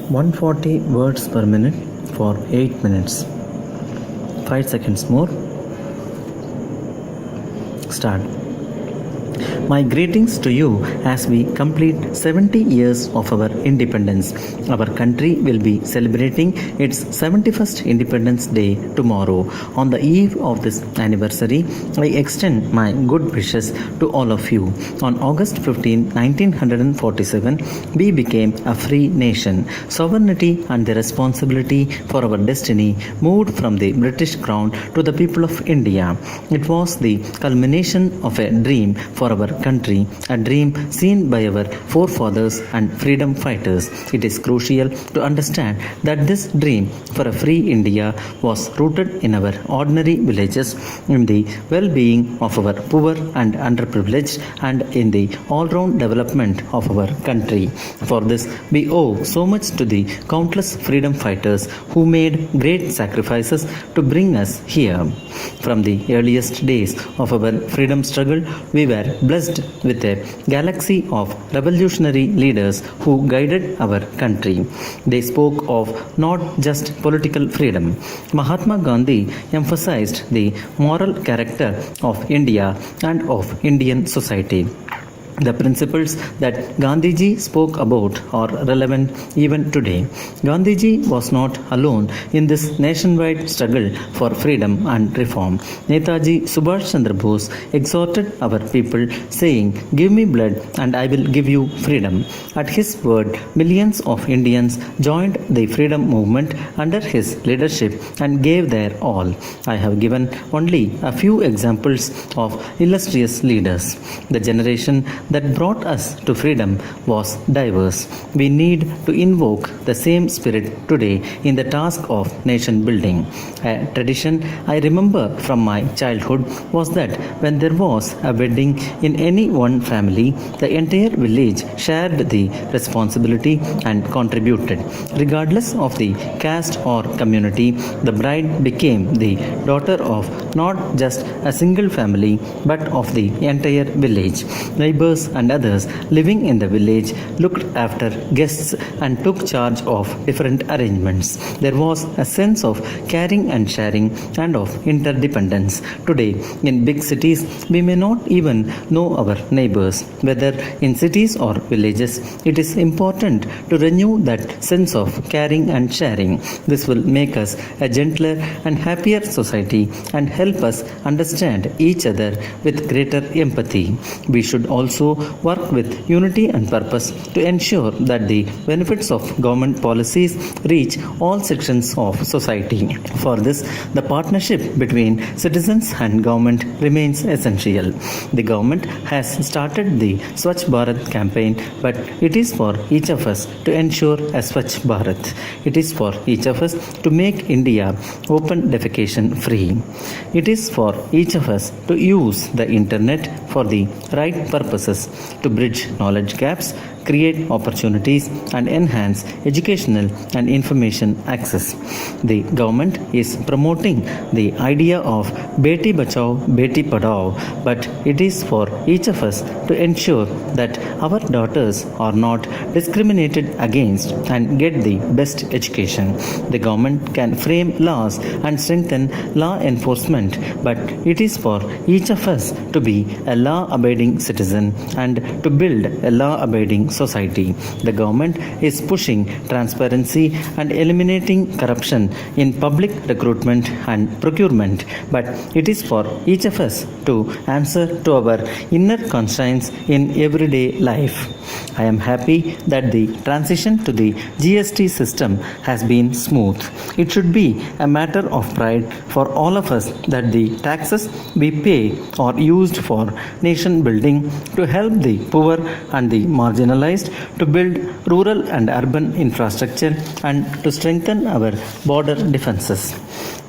140 words per minute for 8 minutes. 5 seconds more. Start. My greetings to you as we complete 70 years of our independence. Our country will be celebrating its 71st Independence Day tomorrow. On the eve of this anniversary, I extend my good wishes to all of you. On August 15, 1947, we became a free nation. Sovereignty and the responsibility for our destiny moved from the British Crown to the people of India. It was the culmination of a dream for our country, a dream seen by our forefathers and freedom fighters. It is crucial to understand that this dream for a free India was rooted in our ordinary villages, in the well-being of our poor and underprivileged, and in the all-round development of our country. For this, we owe so much to the countless freedom fighters who made great sacrifices to bring us here. From the earliest days of our freedom struggle, we were blessed with a galaxy of revolutionary leaders who guided our country. They spoke of not just political freedom. Mahatma Gandhi emphasized the moral character of India and of Indian society. The principles that Gandhiji spoke about are relevant even today. Gandhiji was not alone in this nationwide struggle for freedom and reform. Netaji Subhash Chandra Bose exhorted our people, saying, "Give me blood and I will give you freedom." At his word, millions of Indians joined the freedom movement under his leadership and gave their all. I have given only a few examples of illustrious leaders. The generation that brought us to freedom was diverse. We need to invoke the same spirit today in the task of nation building. A tradition I remember from my childhood was that when there was a wedding in any one family, the entire village shared the responsibility and contributed. Regardless of the caste or community, the bride became the daughter of not just a single family but of the entire village. Neighbors and others living in the village looked after guests and took charge of different arrangements. There was a sense of caring and sharing and of interdependence. Today, in big cities, we may not even know our neighbors. Whether in cities or villages, it is important to renew that sense of caring and sharing. This will make us a gentler and happier society and help us understand each other with greater empathy. We should also work with unity and purpose to ensure that the benefits of government policies reach all sections of society. For this, the partnership between citizens and government remains essential. The government has started the Swachh Bharat campaign, but it is for each of us to ensure a Swachh Bharat. It is for each of us to make India open defecation free. It is for each of us to use the internet for the right purposes, to bridge knowledge gaps, create opportunities, and enhance educational and information access. The government is promoting the idea of Beti Bachao, Beti Padhao, but it is for each of us to ensure that our daughters are not discriminated against and get the best education. The government can frame laws and strengthen law enforcement, but it is for each of us to be a law-abiding citizen and to build a law-abiding society. The government is pushing transparency and eliminating corruption in public recruitment and procurement, but it is for each of us to answer to our inner conscience in everyday life. I am happy that the transition to the GST system has been smooth. It should be a matter of pride for all of us that the taxes we pay are used for nation building, to help the poor and the marginalized, to build rural and urban infrastructure, and to strengthen our border defenses.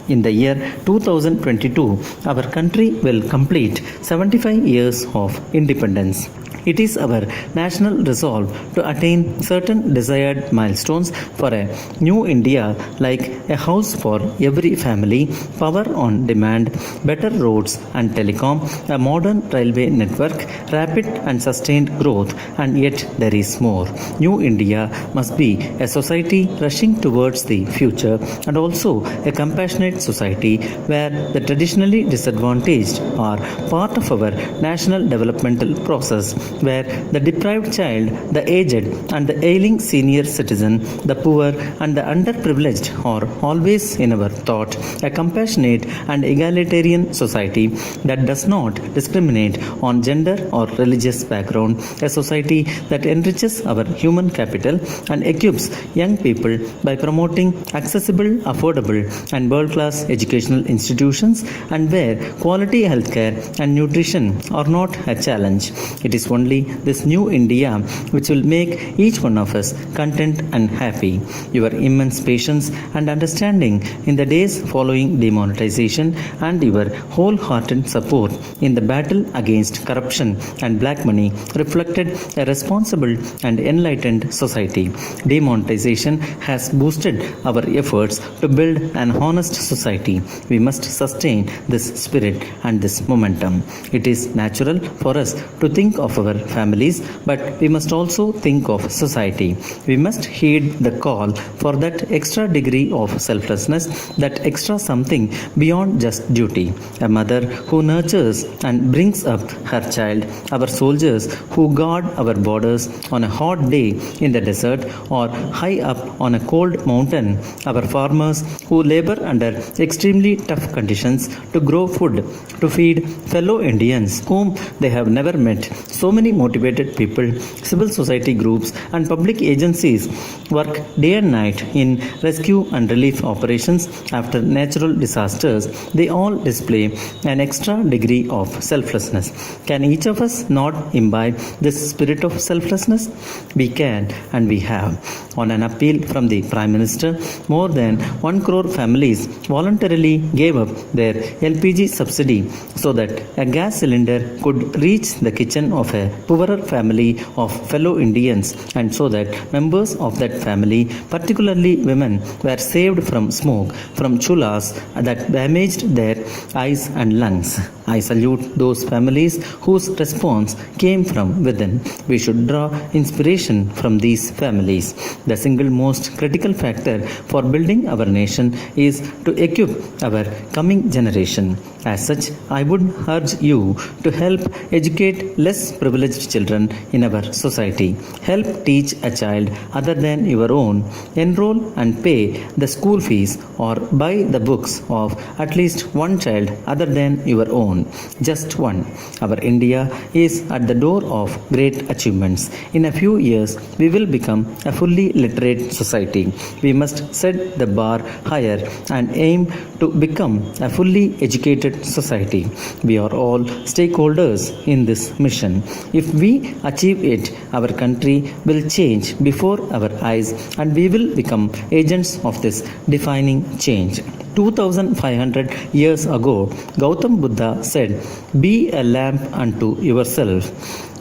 In the year 2022, our country will complete 75 years of independence. It is our national resolve to attain certain desired milestones for a new India, like a house for every family, power on demand, better roads and telecom, a modern railway network, rapid and sustained growth, and yet there is more. New India must be a society rushing towards the future and also a compassionate society where the traditionally disadvantaged are part of our national developmental process, where the deprived child, the aged and the ailing senior citizen, the poor and the underprivileged are always in our thought, a compassionate and egalitarian society that does not discriminate on gender or religious background, a society that enriches our human capital and equips young people by promoting accessible, affordable and world-class educational institutions, and where quality healthcare and nutrition are not a challenge. It is only this new India which will make each one of us content and happy. Your immense patience and understanding in the days following demonetization and your wholehearted support in the battle against corruption and black money reflected a responsible and enlightened society. Demonetization has boosted our efforts to build an honest society. We must sustain this spirit and this momentum. It is natural for us to think of our families, but we must also think of society. We must heed the call for that extra degree of selflessness, that extra something beyond just duty. A mother who nurtures and brings up her child, our soldiers who guard our borders on a hot day in the desert or high up on a cold mountain, our farmers who labor under extremely tough conditions to grow food to feed fellow Indians whom they have never met. So many motivated people, civil society groups and public agencies work day and night in rescue and relief operations after natural disasters. They all display an extra degree of selflessness. Can each of us not imbibe this spirit of selflessness? We can and we have. On an appeal from the Prime Minister, more than 1 crore families voluntarily gave up their LPG subsidy so that a gas cylinder could reach the kitchen of a poorer family of fellow Indians, and so that members of that family, particularly women, were saved from smoke from chullas that damaged their eyes and lungs. I salute those families whose response came from within. We should draw inspiration from these families. The single most critical factor for building our nation is to equip our coming generation. As such, I would urge you to help educate less privileged children in our society. Help teach a child other than your own. Enroll and pay the school fees or buy the books of at least one child other than your own. Just one. Our India is at the door of great achievements. In a few years, we will become a fully literate society. We must set the bar higher and aim to become a fully educated society. We are all stakeholders in this mission. If we achieve it, our country will change before our eyes and we will become agents of this defining change. 2500 years ago, Gautam Buddha said, "Be a lamp unto yourself."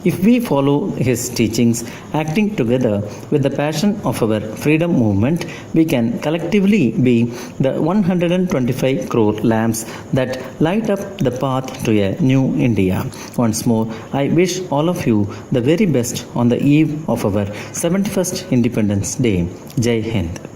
If we follow his teachings, acting together with the passion of our freedom movement, we can collectively be the 125 crore lamps that light up the path to a new India. Once more, I wish all of you the very best on the eve of our 71st Independence Day. Jai Hind.